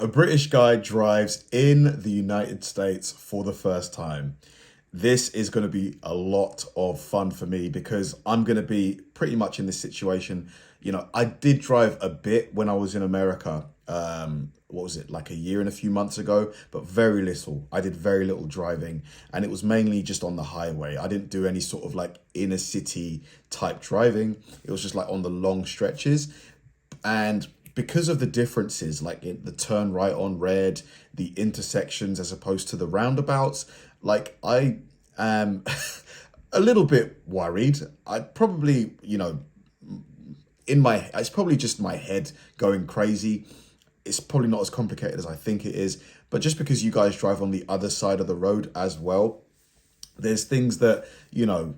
A British guy drives in the United States for the first time. This is going to be a lot of fun for me because I'm going to be pretty much in this situation. You know, I did drive a bit when I was in America. What was it, like a year and a few months ago, but very little. I did very little driving, and it was mainly just on the highway. I didn't do any sort of like inner city type driving. It was just like on the long stretches. And because of the differences, like in the turn right on red, the intersections as opposed to the roundabouts, like I am a little bit worried. I probably, you know, it's probably just my head going crazy. It's probably not as complicated as I think it is, but just because you guys drive on the other side of the road as well, there's things that, you know,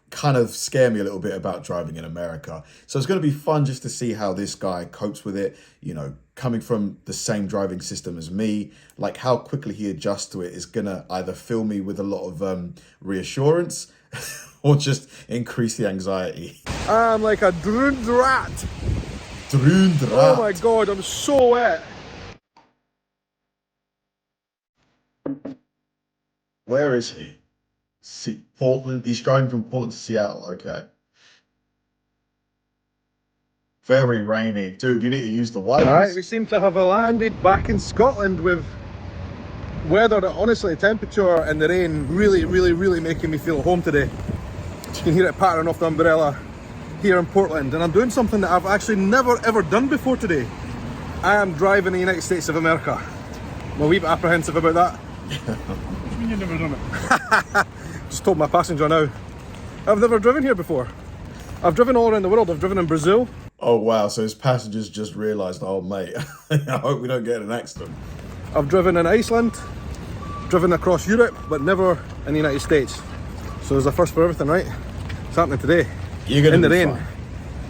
kind of scare me a little bit about driving in America. So it's going to be fun just to see how this guy copes with it, you know, coming from the same driving system as me, like how quickly he adjusts to it is going to either fill me with a lot of reassurance or just increase the anxiety. I'm like a drowned rat. Drowned rat. Oh my God, I'm so wet. Where is he? Portland. He's driving from Portland to Seattle. Okay. Very rainy. Dude, you need to use the wipers. Alright, we seem to have landed back in Scotland with weather that honestly, temperature and the rain really making me feel at home today. You can hear it pattering off the umbrella here in Portland, and I'm doing something that I've actually never ever done before today. I am driving the United States of America. I'm a wee bit apprehensive about that. What do you mean you've never done it? Just told my passenger now. I've never driven here before. I've driven all around the world. I've driven in Brazil. Oh wow, so his passengers just realised, oh mate, I hope we don't get in an accident. I've driven in Iceland, driven across Europe, but never in the United States. So there's a first for everything, right? It's happening today. You're gonna in the be rain. fine.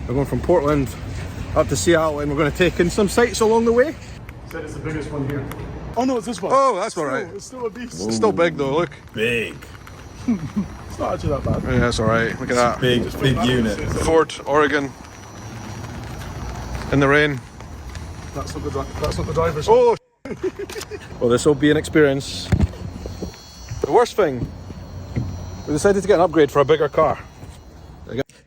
We're going from Portland up to Seattle, and we're going to take in some sights along the way. Said it's the biggest one here. Oh no, it's this one. Oh, that's all right. It's still a beast. It's still big though, look. Big. It's not actually that bad. Yeah, that's all right. Look at that. Big unit. Fort, Oregon. In the rain. That's not the driver's. Oh, well, this will be an experience. The worst thing, we decided to get an upgrade for a bigger car.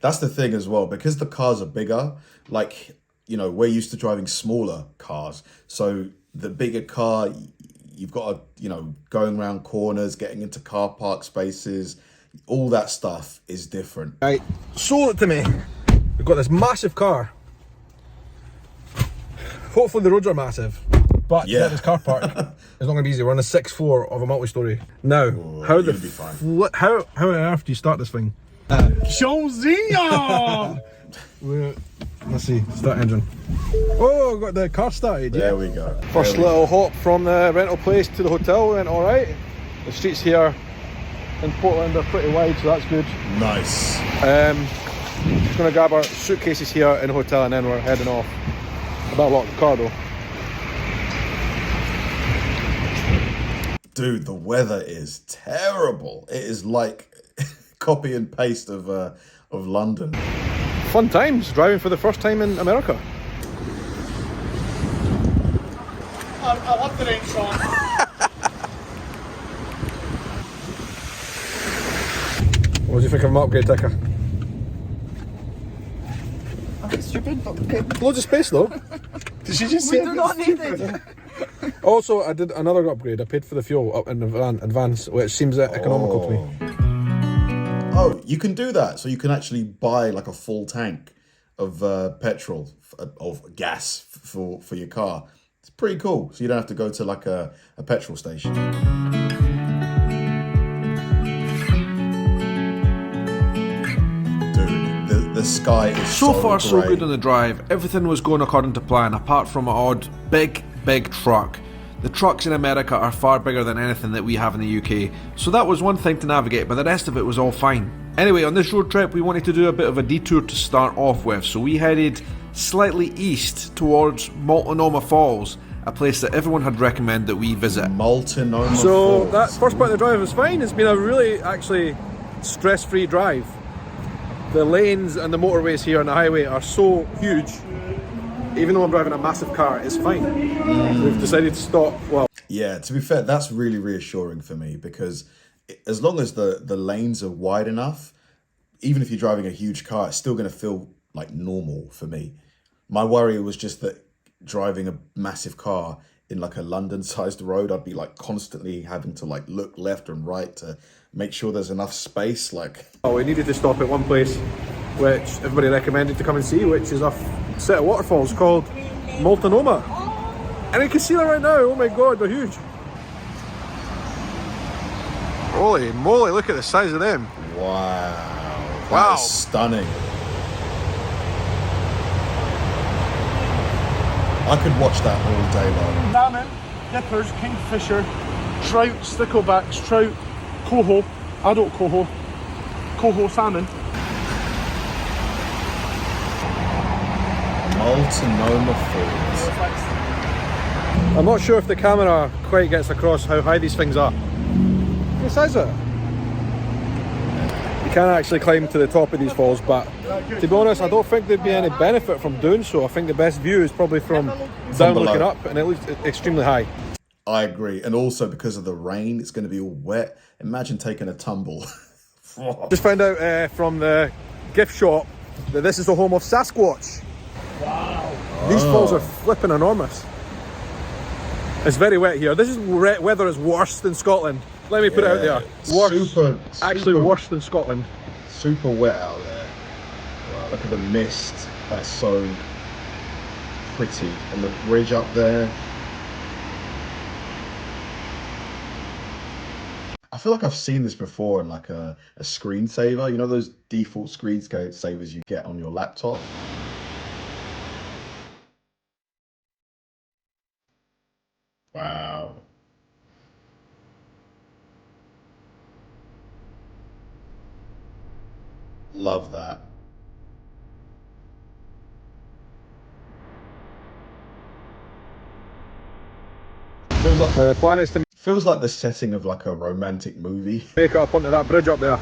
That's the thing as well, because the cars are bigger, like, you know, we're used to driving smaller cars. So the bigger car, you've got to, you know, going around corners, getting into car park spaces, all that stuff is different. Right, sold it to me. We've got this massive car. Hopefully the roads are massive, but Yeah. to get this car park is not going to be easy. We're on the 6th floor of a multi-story. Now, how you'll be fine. how on earth do you start this thing? Showzinho! Let's see, start engine. Oh, got the car started. There we go. First There we little hop from the rental place to the hotel went all right. The streets here in Portland are pretty wide, so that's good. go. Nice. Just gonna grab our suitcases here in the hotel and then we're heading off. I better lock the car though. Dude, the weather is terrible. It is like copy and paste of London. Fun times driving for the first time in America. I love the rain, Sean. What do you think of my upgrade, Ticker? That's stupid, but okay. Loads of space though. Did she just We say do not need it. Also, I did another upgrade. I paid for the fuel up in advance, which seems economical to me. Oh, you can do that. So you can actually buy like a full tank of petrol, of gas for your car. It's pretty cool. So you don't have to go to like a petrol station. Dude, the sky is So far so grey. good on the drive, everything was going according to plan apart from an odd big truck. The trucks in America are far bigger than anything that we have in the UK, so that was one thing to navigate, but the rest of it was all fine. Anyway, on this road trip we wanted to do a bit of a detour to start off with, so we headed slightly east towards Multnomah Falls, a place that everyone had recommended that we visit. Multnomah So Falls. that first part of the drive was fine. It's been a really actually stress-free drive. The lanes and the motorways here on the highway are so huge. even though I'm driving a massive car, it's fine. We've decided to stop. Well, Yeah, to be fair, that's really reassuring for me because as long as the lanes are wide enough, even if you're driving a huge car, it's still going to feel like normal for me. My worry was just that driving a massive car in like a London-sized road, I'd be like constantly having to like look left and right to make sure there's enough space. Like, we needed to stop at one place which everybody recommended to come and see, which is a set of waterfalls called Multnomah. And you can see them right now. Oh my god, they're huge. Holy moly, look at the size of them. wow, Wow. that is stunning. I could watch that all day long. Salmon, dippers, kingfisher, trout, sticklebacks, trout, coho, adult coho salmon. Multnomah Falls. I'm not sure if the camera quite gets across how high these things are. What size is it? You can't actually climb to the top of these falls, but to be honest, I don't think there'd be any benefit from doing so. I think the best view is probably from down below. looking up, and it looks extremely high. I agree. And also because of the rain, it's going to be all wet. Imagine taking a tumble. Just found out from the gift shop that this is the home of Sasquatch. Wow. These falls are flipping enormous. It's very wet here. This is weather is worse than Scotland. Let me put it out there. Worse. Actually worse than Scotland. Super wet out there. Wow, look at the mist. That's so pretty. And the bridge up there. I feel like I've seen this before in like a screensaver. You know those default screensavers you get on your laptop? Wow. Love that. The plan is to Feels like the setting of like a romantic movie. make it up onto that bridge up there.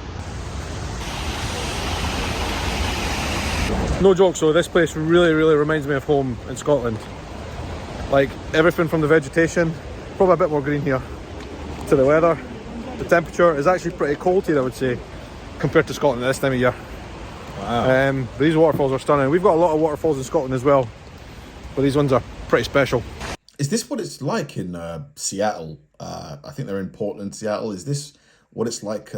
No joke, so this place really reminds me of home in Scotland. Like everything from the vegetation, probably a bit more green here, to the weather. The temperature is actually pretty cold here, I would say, compared to Scotland at this time of year. Wow. But these waterfalls are stunning. We've got a lot of waterfalls in Scotland as well, but these ones are pretty special. Is this what it's like in Seattle? I think they're in Portland, Seattle. Is this what it's like,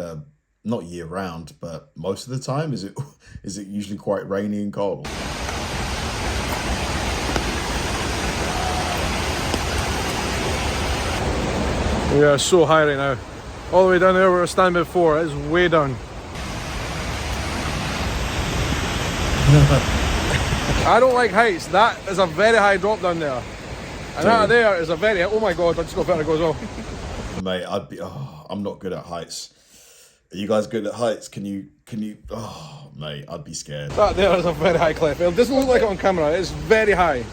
not year round, but most of the time? Is it usually quite rainy and cold? We are so high right now. All the way down there where we were standing before, it is way down. I don't like heights. That is a very high drop down there. And that there is a very, oh my god, I just got better go as well. Mate, I'm not good at heights. Are you guys good at heights? Can you, mate, I'd be scared. That there is a very high cliff. It doesn't look like it on camera, it's very high.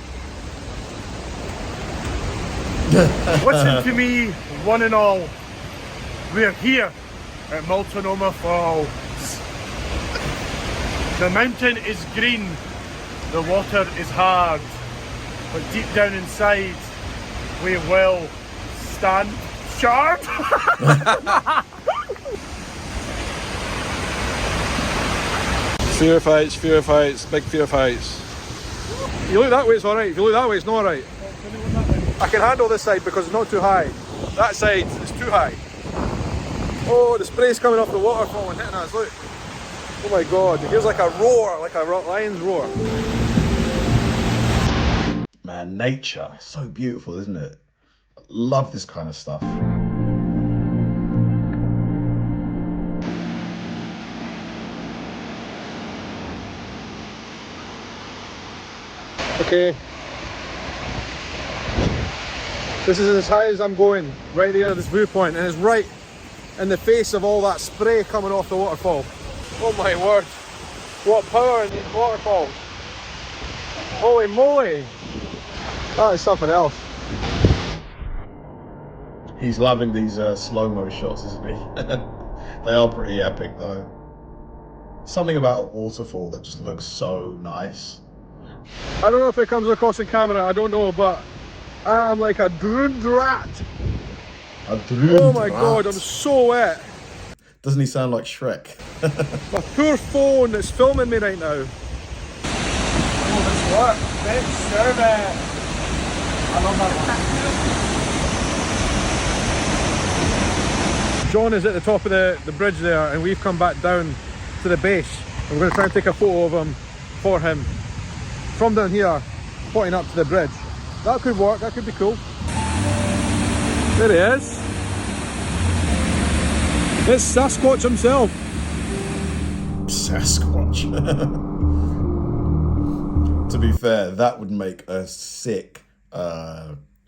Listen to me, one and all. We're here at Multnomah Falls. The mountain is green, the water is hard, but deep down inside, we will stand sharp. Fear of heights, big fear of heights. You look that way, it's alright. If you look that way, it's not alright. I can handle this side because it's not too high. That side is too high. Oh, the spray's coming off the waterfall and hitting us, look. Oh my god, it feels like a roar, like a lion's roar. Man, nature, so beautiful, isn't it? Love this kind of stuff. Okay. This is as high as I'm going, right there at this viewpoint, and it's right in the face of all that spray coming off the waterfall. Oh my word, what power in these waterfalls. Holy moly, that is something else. He's loving these slow-mo shots, isn't he? They are pretty epic though. Something about a waterfall that just looks so nice. I don't know if it comes across in camera, I don't know, but I'm like a drowned rat. Oh my god, I'm so wet. Doesn't he sound like Shrek? My poor phone that's filming me right now. Oh, this work. Let's serve it. I love that. John is at the top of the bridge there, and we've come back down to the base. And we're going to try and take a photo of him for him from down here, pointing up to the bridge. That could work, that could be cool. There he is. It's Sasquatch himself. Sasquatch. To be fair, that would make a sick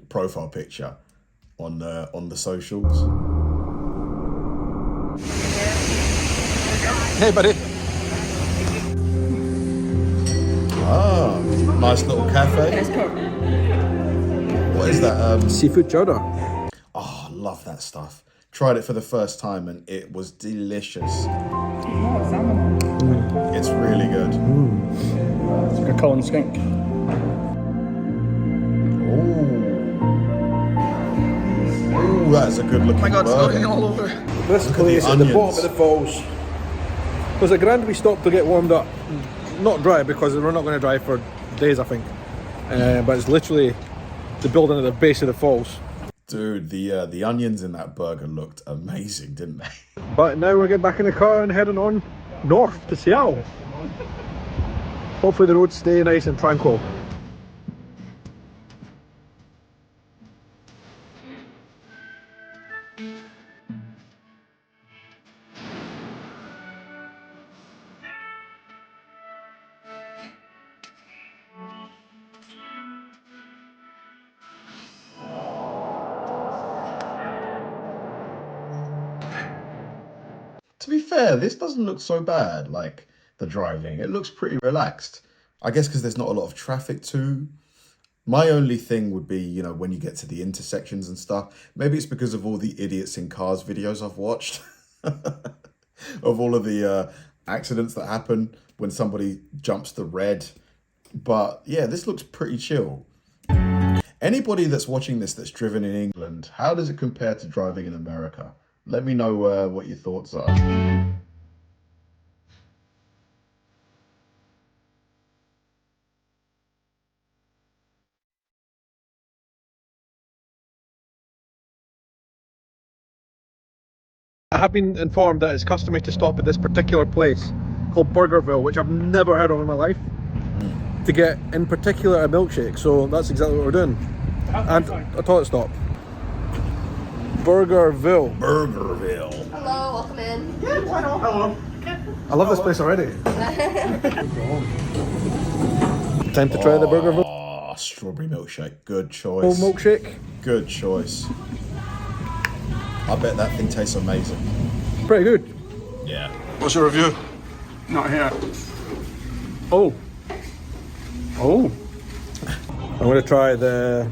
profile picture on the socials. Hey buddy. Ah, nice little cafe. What is that? Seafood chowder. Oh, I love that stuff. Tried it for the first time and it was delicious. It's really good. It's like a Colin skink. Ooh, that's a good looking burger. all over. This Look at place the at the onions. bottom of the falls was a grand we stopped to get warmed up. Not dry, because we're not going to drive for days, I think. But it's literally the building at the base of the falls. Dude, the onions in that burger looked amazing, didn't they? But now we're getting back in the car and heading on north to Seattle. Hopefully the roads stay nice and tranquil. To be fair, this doesn't look so bad, like the driving. It looks pretty relaxed. I guess because there's not a lot of traffic too. My only thing would be, you know, when you get to the intersections and stuff, maybe it's because of all the idiots in cars videos I've watched. Of all of the accidents that happen when somebody jumps the red. But yeah, this looks pretty chill. Anybody that's watching this that's driven in England, how does it compare to driving in America? Let me know what your thoughts are. I have been informed that it's customary to stop at this particular place called Burgerville, which I've never heard of in my life, to get in particular a milkshake. So that's exactly what we're doing. And a toilet stop. Burgerville. Burgerville. Hello, welcome in. Hello. I love this place already. Time to try the Burgerville Oh, strawberry milkshake. Good whole choice. milkshake. Good choice. I bet that thing tastes amazing. Pretty good. Yeah. What's your review? Not here. Oh. Oh. I'm going to try the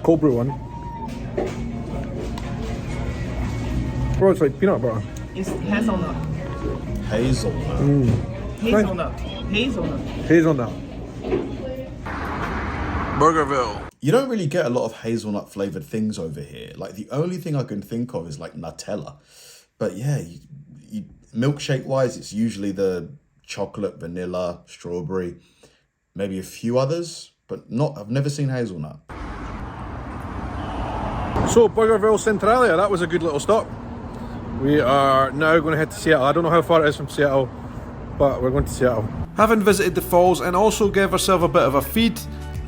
cold brew one. Oh, it's like peanut butter. It's hazelnut. Hazelnut. Hazelnut. Hazelnut. Hazelnut. Burgerville. You don't really get a lot of hazelnut flavored things over here. Like the only thing I can think of is like Nutella. But yeah, milkshake wise, it's usually the chocolate, vanilla, strawberry, maybe a few others, but not. I've never seen hazelnut. So, Burgerville Centralia, that was a good little stop. We are now going to head to Seattle. I don't know how far it is from Seattle, but we're going to Seattle. Having visited the falls and also gave ourselves a bit of a feed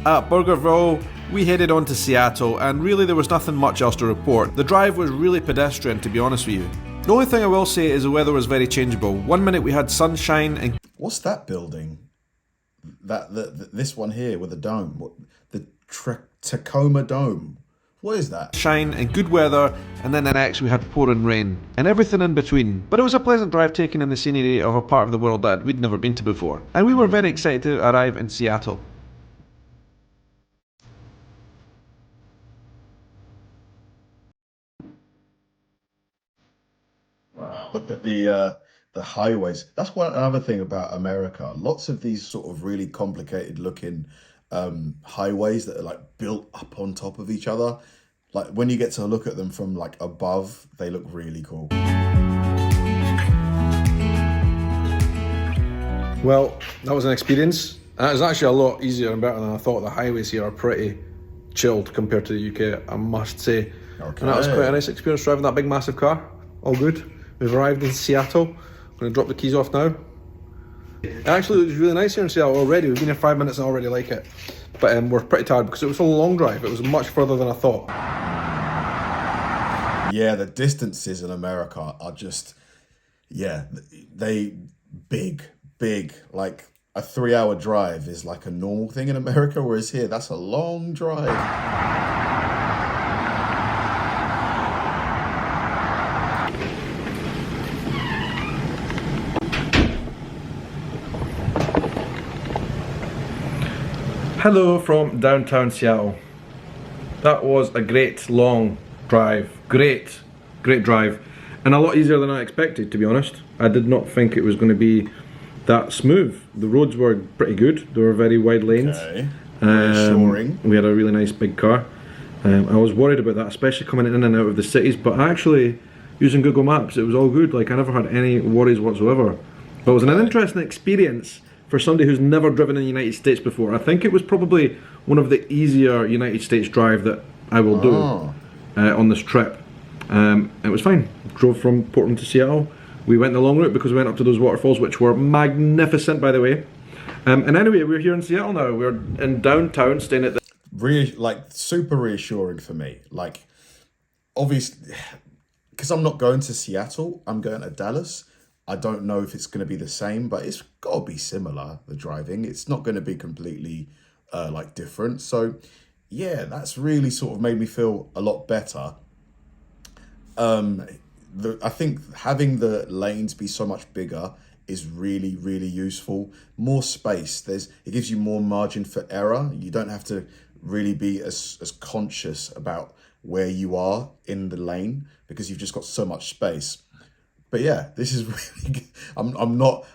at Burgerville, we headed on to Seattle, and really there was nothing much else to report. The drive was really pedestrian, to be honest with you. The only thing I will say is the weather was very changeable. One minute we had sunshine and What's that building? This one here with the dome. What, the Tacoma Dome. What is that? shine and good weather, and then the next we had pouring rain and everything in between. But it was a pleasant drive taking in the scenery of a part of the world that we'd never been to before, and we were very excited to arrive in Seattle. Look at the the highways. That's one another thing about America. Lots of these sort of really complicated looking highways that are like built up on top of each other. Like when you get to look at them from like above, they look really cool. Well, that was an experience. It was actually a lot easier and better than I thought. The highways here are pretty chilled compared to the UK, I must say. Okay. And that was quite a nice experience driving that big massive car. All good. We've arrived in Seattle. I'm going to drop the keys off now. It actually looks really nice here in Seattle already. We've been here 5 minutes and I already like it. But we're pretty tired because it was a long drive. It was much further than I thought. Yeah, the distances in America are just, yeah, they big. Like a 3-hour drive is like a normal thing in America, whereas here, that's a long drive. Hello from downtown Seattle. That was a great long drive. Great drive. And a lot easier than I expected, to be honest. I did not think it was going to be that smooth. The roads were pretty good. They were very wide lanes. Okay. Reassuring. We had a really nice big car. I was worried about that, especially coming in and out of the cities, but actually, using Google Maps, it was all good. Like, I never had any worries whatsoever. But it was an interesting experience for somebody who's never driven in the United States before. I think it was probably one of the easier United States drive that I will do on this trip. It was fine. Drove from Portland to Seattle. We went the long route because we went up to those waterfalls, which were magnificent, by the way. And anyway, we're here in Seattle now. We're in downtown, staying at the... Super reassuring for me. Like, obviously, because I'm not going to Seattle, I'm going to Dallas. I don't know if it's going to be the same, but it's got to be similar, the driving. It's not going to be completely, different. So, yeah, that's really sort of made me feel a lot better. I think having the lanes be so much bigger is really, really useful. More space. It gives you more margin for error. You don't have to really be as conscious about where you are in the lane because you've just got so much space. But yeah, this is really. I'm not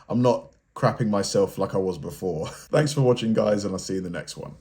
crapping myself like I was before. Thanks for watching, guys, and I'll see you in the next one.